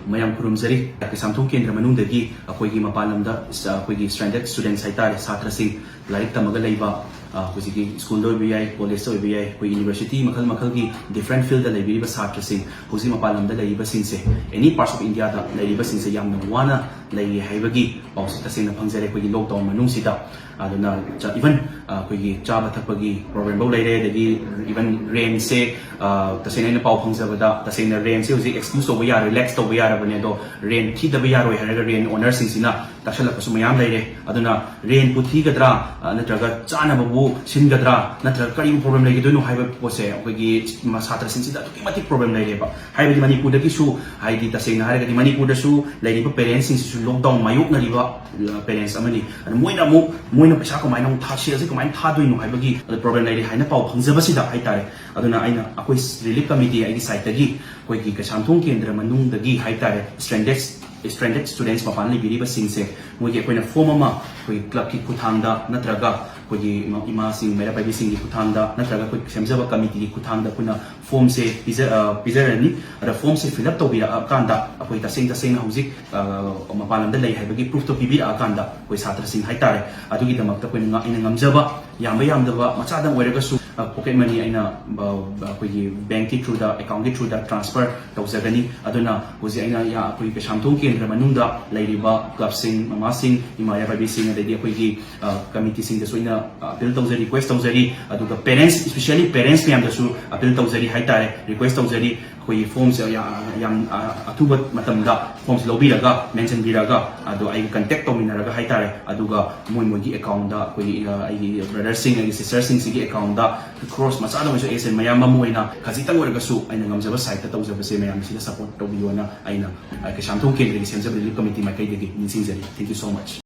mayam khurumjari Kaisamthong Kendra manungdagi akoigi mapalamda akoigi stranded students haitare satrasing larik tamaga leiba hujigi school do bi ai college do bi ai koi university makhal makhal gi different field da leibiriba satrasing huji mapalamda leiba singse any parts of India da leiba singse yamna wana lei haibagi pawsi tasena phangjare koi lockdown manung sida aduna even koi chaba thapagi problem bo leire dagi even rain se tasena na paw phangjabada tasena rain se huji excuse to ya relax to ya bane do rain thi da ya roi haraga rain owner sing sina tashala pasu mayam leire aduna rain puthi gadra natraga chana babu singadra natraga kari problem legi doino haiba pose koi satra sing sida to mati problem leire ba haiba manipur dagi su haidi tasena haraga di manipur da su leiri parents sing su lockdown mayuk na riba parents amani moina mu moina pesa ko maina thasi ase ko maina thadoino haibagi problem leire haina paw phangjaba sida haitare aduna aina akoi relief committee ai site dagi koi gi Kaisamthong Kendra manung dagi haitare stranded students mapan libiriba singse mogi koina form ama koi club ki kuthangda natraga koi ima sing mera pai sing ki kuthangda natraga koi semjaba committee ki kuthangda kuna form se pizarani ada form se fill up to bira akanda akoi taseng hauzik mapalamda lei haibagi proof to bibira akanda koi satra sing haitare adugi damakta koi ina ngamjaba yamdaba machada oiraga su pocket money aina koi bank ki through da account ki through da transfer tawjagani aduna hoji aina ya koi Kaisamthong Kendra manungda leiriba club sing mama sing imaya pai sing adai koi gi committee sing da soina appeal tawjari request tawjari aduga parents especially parents miyam da su appeal tawjari haitare request tawjari koi forms yam atuba matamda forms lobiraga mention biraga adu ai contact tominaraga haitare aduga moi gi account da koi ai brother sing ai sister sing sigi account da cross masada mo esen mayam mamoina khajitang oraga su aina ngamjaba site ta tawjaba se mayam sida support tobiyona aina Kaisamthong Kendra gi semjaba relief committee mai kai degi ninsing jari. Thank you so much.